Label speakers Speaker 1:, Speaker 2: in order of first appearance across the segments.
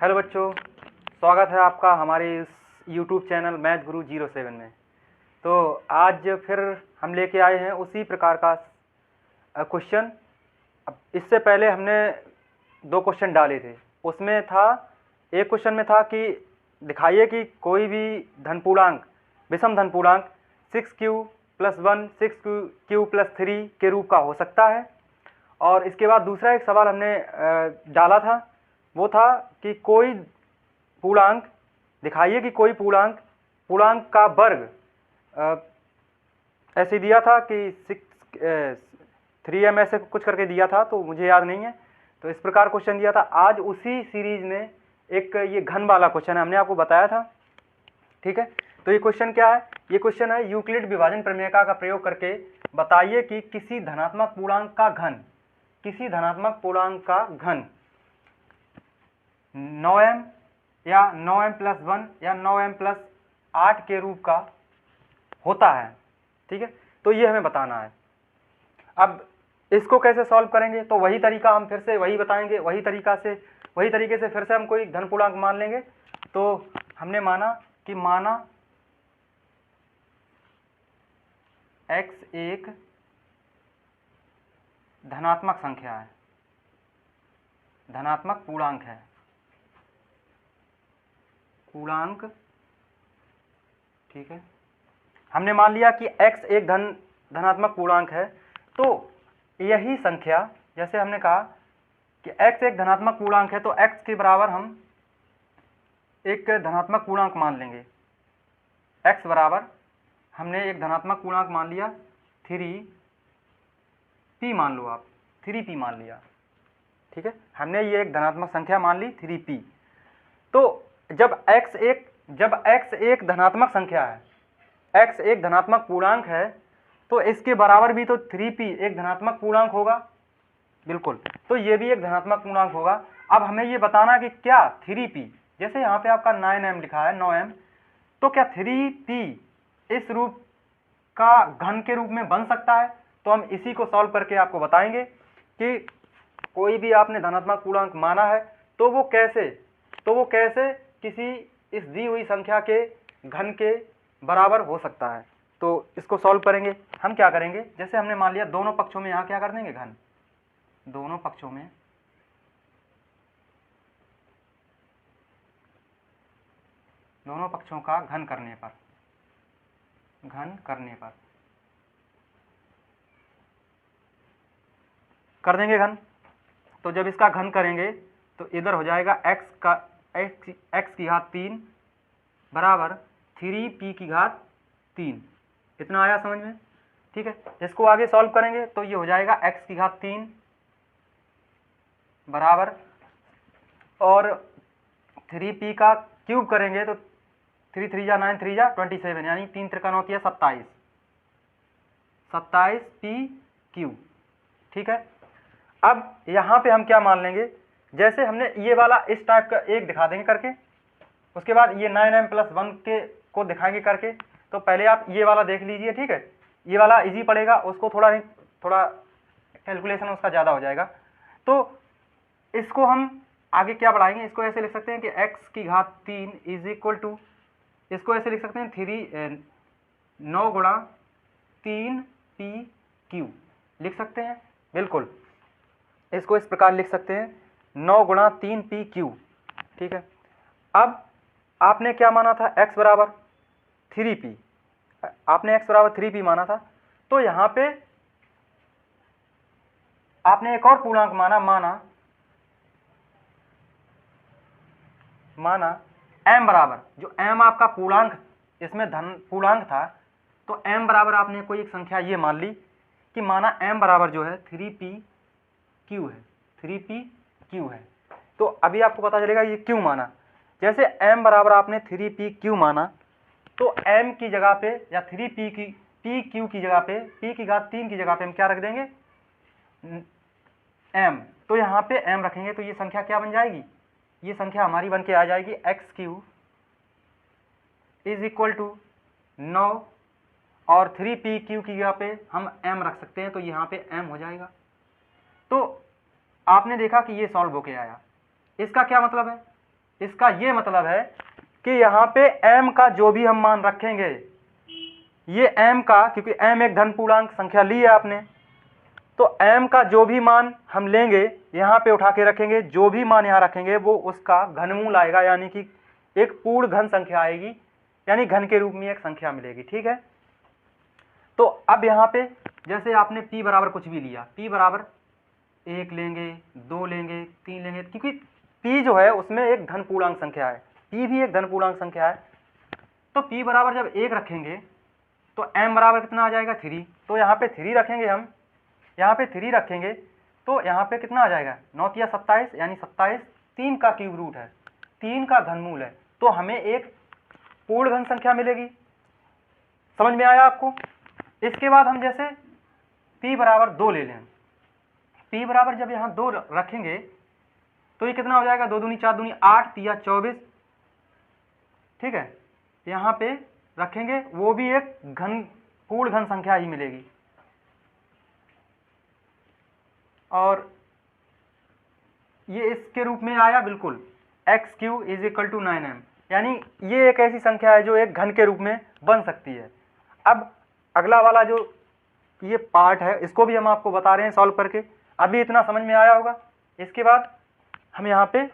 Speaker 1: Hello बच्चों, स्वागत है आपका हमारे इस यूट्यूब चैनल मैथ गुरु 07 में। तो आज फिर हम लेके आए हैं उसी प्रकार का क्वेश्चन। अब इससे पहले हमने 2 क्वेश्चन डाले थे। उसमें था, एक क्वेश्चन में था कि दिखाइए कि कोई भी धनपूर्णांक, विषम धनपूर्णांक 6q + 1 6q + 3 के रूप का हो सकता है। और इसके बाद दूसरा एक सवाल हमने डाला था, वो था कि कोई पूर्णांक दिखाइए कि कोई पूर्णांक का वर्ग ऐसे दिया था कि 3m ऐसे कुछ करके दिया था, तो मुझे याद नहीं है। तो इस प्रकार क्वेश्चन दिया था। आज उसी सीरीज में एक ये घन वाला क्वेश्चन है, हमने आपको बताया था, ठीक है। तो ये क्वेश्चन क्या है? ये क्वेश्चन है यूक्लिड विभाजन प्रमेय का प्रयोग करके बताइए कि किसी धनात्मक पूर्णांक का घन, किसी धनात्मक पूर्णांक का घन 9m या 9m + 1 या 9m + 8 के रूप का होता है, ठीक है। तो ये हमें बताना है। अब इसको कैसे सॉल्व करेंगे? तो वही तरीका हम फिर से वही बताएंगे, वही तरीके से फिर से हम कोई धन पूर्णांक मान लेंगे। तो हमने माना x एक धनात्मक संख्या है, धनात्मक पूर्णांक है, पूर्णांक, ठीक है। हमने मान लिया कि x एक धनात्मक पूर्णांक है। तो यही संख्या, जैसे हमने कहा कि x एक धनात्मक पूर्णांक है, तो x के बराबर हम एक धनात्मक पूर्णांक मान लेंगे। x बराबर हमने एक धनात्मक पूर्णांक मान लिया 3p, मान लो आप 3p मान लिया, ठीक है। हमने ये एक धनात्मक संख्या मान ली 3p। तो जब x एक धनात्मक संख्या है, x एक धनात्मक पूर्णांक है, तो इसके बराबर भी तो 3p एक धनात्मक पूर्णांक होगा, बिल्कुल। तो ये भी एक धनात्मक पूर्णांक होगा। अब हमें ये बताना कि क्या 3p, जैसे यहाँ पे आपका 9m लिखा है, 9m, तो क्या 3p इस रूप का घन के रूप में बन सकता है? तो हम इसी को सॉल्व करके आपको बताएंगे कि कोई भी आपने धनात्मक पूर्णांक माना है तो वो कैसे किसी इस दी हुई संख्या के घन के बराबर हो सकता है। तो इसको सॉल्व करेंगे। हम क्या करेंगे, जैसे हमने मान लिया दोनों पक्षों में यहाँ क्या कर देंगे, घन, दोनों पक्षों में दोनों पक्षों का घन करने पर कर देंगे घन। तो जब इसका घन करेंगे तो इधर हो जाएगा x की घात 3 बराबर 3p की घात 3। इतना आया समझ में? ठीक है। इसको आगे सॉल्व करेंगे तो ये हो जाएगा x की घात 3 बराबर, और 3p का क्यूब करेंगे तो 3 3 जा 9 3 जा 27, यानी 3 त्रिका 9 तिया 27p क्यूब, ठीक है। अब यहाँ पे हम क्या मान लेंगे, जैसे हमने ये वाला इस टाइप का एक दिखा देंगे करके, उसके बाद ये 9m + 1 के को दिखाएंगे करके। तो पहले आप ये वाला देख लीजिए, ठीक है। ये वाला इजी पड़ेगा, उसको थोड़ा कैलकुलेशन उसका ज़्यादा हो जाएगा। तो इसको हम आगे क्या बढ़ाएंगे, इसको ऐसे लिख सकते हैं कि x की घात 3 = इसको ऐसे लिख सकते हैं 9 × 3p क्यूब लिख सकते हैं, बिल्कुल। इसको इस प्रकार लिख सकते हैं 9 × 3p क्यूब, ठीक है। अब आपने क्या माना था, x बराबर 3p, आपने x बराबर 3p माना था। तो यहाँ पे आपने एक और पूर्णांक माना m बराबर, जो m आपका पूर्णांक, इसमें धन पूर्णांक था, तो m बराबर आपने कोई एक संख्या ये मान ली कि माना m बराबर जो है 3p क्यू है, 3p क्यू है। तो अभी आपको पता चलेगा ये क्यों माना। जैसे m बराबर आपने 3p क्यू माना, तो m की जगह पे या 3p की p क्यू की जगह पे p की घात 3 की जगह पे हम क्या रख देंगे, m। तो यहाँ पे m रखेंगे तो ये संख्या क्या बन जाएगी, ये संख्या हमारी बन के आ जाएगी x³ = 9, और 3p क्यू की जगह पे हम m रख सकते हैं, तो यहाँ पे m हो जाएगा। तो आपने देखा कि ये सॉल्व होके आया। इसका क्या मतलब है, इसका ये मतलब है कि यहाँ पे m का जो भी हम मान रखेंगे, ये m का, क्योंकि m एक धन पूर्णांक संख्या ली है आपने, तो m का जो भी मान हम लेंगे यहाँ पे उठा के रखेंगे, जो भी मान यहाँ रखेंगे वो उसका घनमूल आएगा, यानी कि एक पूर्ण घन संख्या आएगी, यानी घन के रूप में एक संख्या मिलेगी। ठीक है, तो अब यहाँ पे जैसे आपने p बराबर कुछ भी लिया, p बराबर 1 लेंगे, 2 लेंगे, 3 लेंगे, क्योंकि p जो है उसमें एक धन पूर्णांक संख्या है, p भी एक धन पूर्णांक संख्या है, तो p बराबर जब 1 रखेंगे तो m बराबर कितना आ जाएगा 3, तो यहाँ पे 3 रखेंगे हम, यहाँ पे 3 रखेंगे तो यहाँ पे कितना आ जाएगा 9 या 27, यानी 27 3 का क्यूब रूट है, 3 का घनमूल है, तो हमें एक पूर्ण घन संख्या मिलेगी। समझ में आया आपको? इसके बाद हम जैसे p बराबर 2 ले लें, p बराबर जब यहाँ 2 रखेंगे तो ये कितना हो जाएगा 2 दूनी 4 दूनी 8 या 24, ठीक है, यहाँ पे रखेंगे, वो भी एक घन पूर्ण घन संख्या ही मिलेगी। और ये इसके रूप में आया बिल्कुल, x³ = 9m, यानी ये एक ऐसी संख्या है जो एक घन के रूप में बन सकती है। अब अगला वाला जो ये पार्ट है इसको भी हम आपको बता रहे हैं सॉल्व करके, अभी इतना समझ में आया होगा। इसके बाद हम यहाँ पे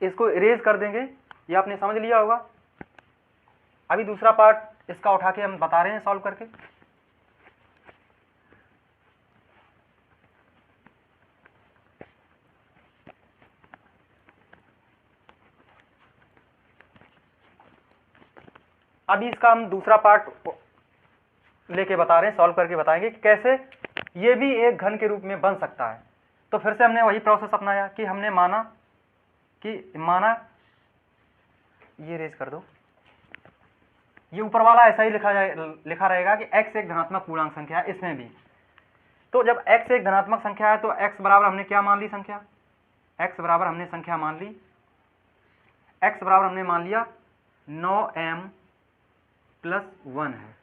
Speaker 1: इसको इरेज कर देंगे, ये आपने समझ लिया होगा। अभी दूसरा पार्ट इसका उठा के हम बता रहे हैं सॉल्व करके। अभी इसका हम दूसरा पार्ट लेके बता रहे हैं, सॉल्व करके बताएंगे कि कैसे ये भी एक घन के रूप में बन सकता है। तो फिर से हमने वही प्रोसेस अपनाया कि हमने माना ये रेज कर दो, ये ऊपर वाला ऐसा ही लिखा रहेगा कि x एक धनात्मक पूर्णांक संख्या है, इसमें भी। तो जब x एक धनात्मक संख्या है तो x बराबर हमने क्या मान ली संख्या, x बराबर हमने संख्या मान ली, x बराबर हमने मान लिया 9m+1 है,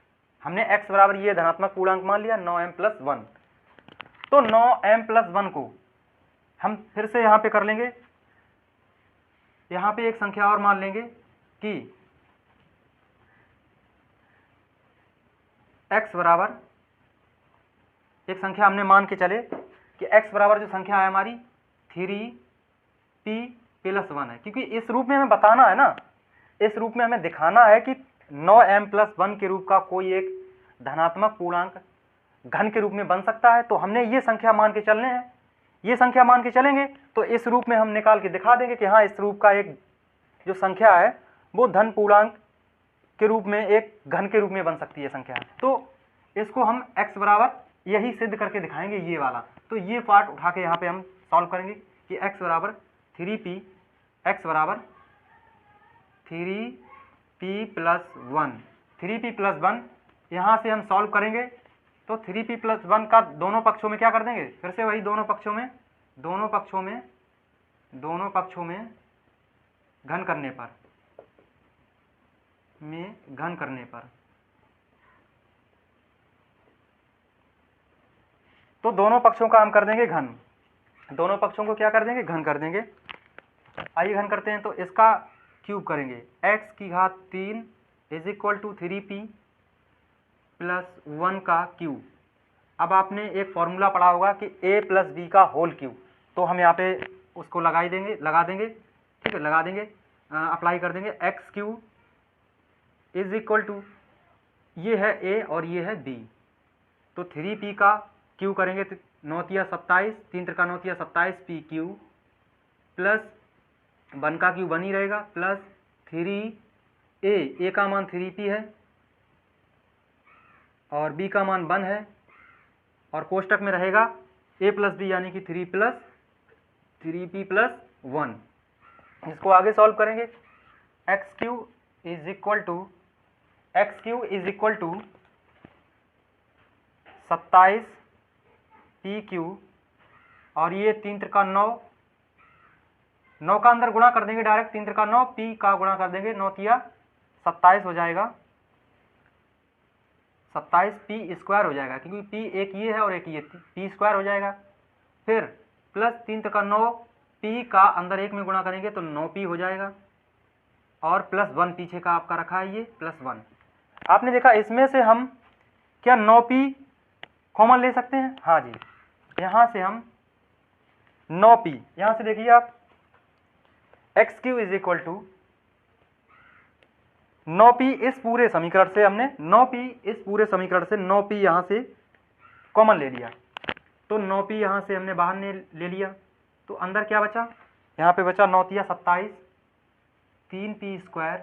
Speaker 1: हमने x बराबर ये धनात्मक पूर्णांक मान लिया 9m+1। तो 9m+1 को हम फिर से यहाँ पे कर लेंगे, यहाँ पे एक संख्या और मान लेंगे कि x बराबर, एक संख्या हमने मान के चले कि x बराबर जो संख्या है हमारी 3p+1 है, क्योंकि इस रूप में हमें बताना है ना, इस रूप में हमें दिखाना है कि 9m+1 के रूप का कोई एक धनात्मक पूर्णांक घन के रूप में बन सकता है। तो हमने ये संख्या मान के चलने हैं, ये संख्या मान के चलेंगे तो इस रूप में हम निकाल के दिखा देंगे कि हाँ, इस रूप का एक जो संख्या है वो धन पूर्णांक के रूप में एक घन के रूप में बन सकती है संख्या। तो इसको हम x बराबर यही सिद्ध करके दिखाएंगे, ये वाला। तो ये पार्ट उठा के यहाँ पे हम सॉल्व करेंगे कि x बराबर 3p, x बराबर 3p+1, 3p+1 यहाँ से हम सॉल्व करेंगे तो 3p+1 का दोनों पक्षों में क्या कर देंगे, फिर से वही दोनों पक्षों में घन करने पर तो दोनों पक्षों का हम कर देंगे घन, दोनों पक्षों को क्या कर देंगे, घन कर देंगे। आइए घन करते हैं, तो इसका क्यूब करेंगे, x³ = 3p+1 का क्यूब। अब आपने एक फॉर्मूला पढ़ा होगा कि a+b का होल क्यूब, तो हम यहाँ पे उसको लगा देंगे, ठीक है, लगा देंगे, अप्लाई कर देंगे। x³ = ये है a और ये है b, तो 3p का क्यू करेंगे 9 या 27, 3 त्रिका 9 या 27 p³ प्लस 1 का क्यूब बनी रहेगा, प्लस 3a का मान 3p है और b का मान 1 है, और कोष्टक में रहेगा a+b यानी कि 3p+1। इसको आगे सॉल्व करेंगे। x³ = 27 p³ और ये 3 त्रिका 9 का अंदर गुणा कर देंगे डायरेक्ट, 3 त्रिका 9, p का गुणा कर देंगे, 9 या 27 हो जाएगा, 27p² हो जाएगा, क्योंकि p एक ये है और एक ये, p² हो जाएगा। फिर प्लस 3 त्रिका 9, p का अंदर 1 में गुणा करेंगे तो 9p हो जाएगा, और +1 पीछे का आपका रखा है ये +1। आपने देखा इसमें से हम क्या 9p कॉमन ले सकते हैं? हाँ जी, यहाँ से हम 9p, यहाँ से देखिए आप x³ is equal to 9p, इस पूरे समीकरण से हमने 9p, इस पूरे समीकरण से 9p यहाँ से कॉमन ले लिया, तो 9p यहाँ से हमने बाहर ले लिया, तो अंदर क्या बचा? यहाँ पे बचा 9 तिया 27, 3p²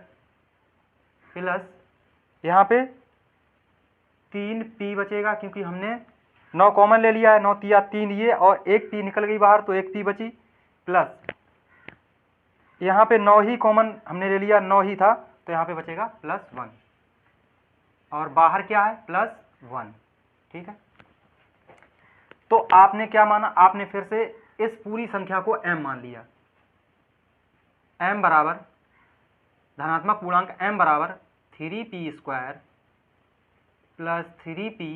Speaker 1: प्लस यहाँ पे 3p बचेगा, क्योंकि हमने 9 कॉमन ले लिया है, 9 तिया 3 ये, और 1 p निकल गई बाहर, तो 1 p बची, प्लस यहाँ पे 9 ही कॉमन हमने ले लिया, 9 ही था, तो यहाँ पे बचेगा +1, और बाहर क्या है? +1। ठीक है, तो आपने क्या माना? आपने फिर से इस पूरी संख्या को m मान लिया। m बराबर धनात्मक पूर्णांक m बराबर 3p² प्लस 3p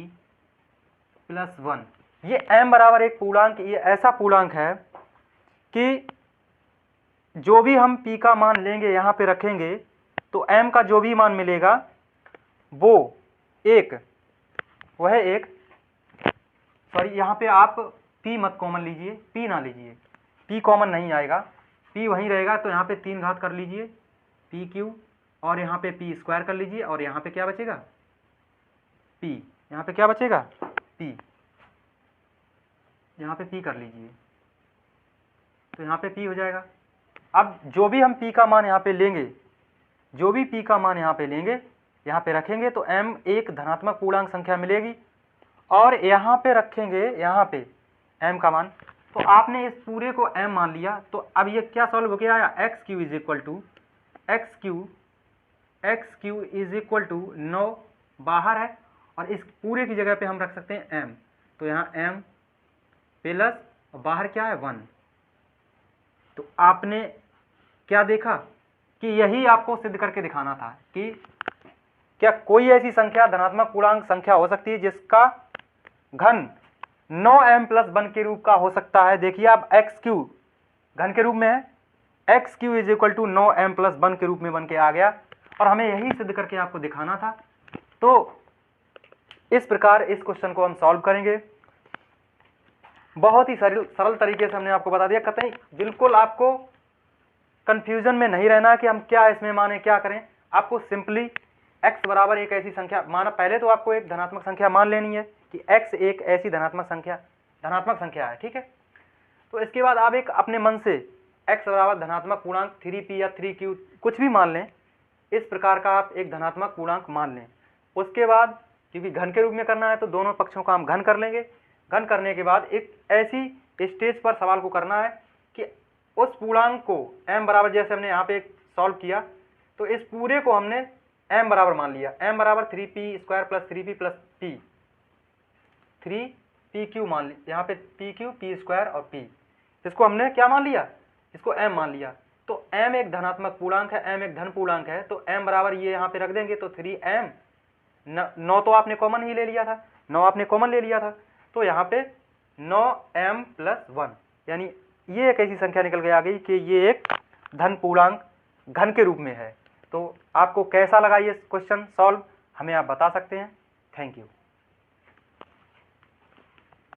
Speaker 1: प्लस 1। ये m बराबर एक पूर्णांक, ये ऐसा पूर्णांक है कि जो भी हम p का मान लेंगे यहाँ पे रखेंगे, तो m का जो भी मान मिलेगा वो वह एक सॉरी, यहाँ पे आप p मत कॉमन लीजिए, p ना लीजिए, p कॉमन नहीं आएगा, p वहीं रहेगा, तो यहाँ पे 3 घात कर लीजिए pq, और यहाँ पे p² कर लीजिए, और यहाँ पे क्या बचेगा? p, यहाँ पे क्या बचेगा? p, यहाँ पे p कर लीजिए, तो यहाँ पे p हो जाएगा। अब जो भी हम p का मान यहाँ पे लेंगे, जो भी p का मान यहाँ पे लेंगे, यहाँ पे रखेंगे, तो m एक धनात्मक पूर्णांक संख्या मिलेगी, और यहाँ पे रखेंगे, यहाँ पे m का मान, तो आपने इस पूरे को m मान लिया, तो अब ये क्या सॉल्व हो गया? x³ is equal to x³ is equal to 9 बाहर है, और इस पूरे की जगह पे हम रख सकते हैं m, तो यहाँ m प्लस बाहर क्या है? 1। तो आपने क्या देखा कि यही आपको सिद्ध करके दिखाना था कि क्या कोई ऐसी संख्या धनात्मक पूर्णांक संख्या हो सकती है जिसका घन 9m + 1 के रूप का हो सकता है। देखिए आप x³ घन के रूप में है, x³ is equal to 9m + 1 के रूप में बन के आ गया, और हमें यही सिद्ध करके आपको दिखाना था। तो इस प्रकार इस क्वेश्चन को हम सॉल्व करेंगे। बहुत ही सरल तरीके से हमने आपको बता दिया, कतई बिल्कुल आपको कंफ्यूजन में नहीं रहना है कि हम क्या इसमें माने, क्या करें। आपको सिंपली x बराबर एक ऐसी संख्या माना, पहले तो आपको एक धनात्मक संख्या मान लेनी है कि x एक ऐसी धनात्मक संख्या है। ठीक है, तो इसके बाद आप एक अपने मन से x बराबर धनात्मक पूर्णांक 3p या 3q कुछ भी मान लें, इस प्रकार का आप एक धनात्मक पूर्णांक मान लें। उसके बाद क्योंकि घन के रूप में करना है, तो दोनों पक्षों का हम घन कर लेंगे। घन करने के बाद एक ऐसी स्टेज पर सवाल को करना है कि उस पूर्णांक को m बराबर, जैसे हमने यहाँ पे सॉल्व किया, तो इस पूरे को हमने m बराबर मान लिया, m बराबर 3p² plus 3p plus p, 3pq मान लिया, यहाँ पे pq, p² और p, इसको हमने क्या मान लिया? इसको m मान लिया। तो m एक धनात्मक पूर्णांक है, m एक धन पूर्णांक है, तो m बराबर ये यहाँ पे रख देंगे, तो 3m, 9 तो आपने कॉमन ही ले लिया था, 9 आपने कॉमन ले लिया था, तो यहाँ पे 9m + 1, यानी ये एक ऐसी संख्या निकल के आ गई कि ये एक धन पूर्णांक घन के रूप में है। तो आपको कैसा लगा ये क्वेश्चन सॉल्व, हमें आप बता सकते हैं। Thank you.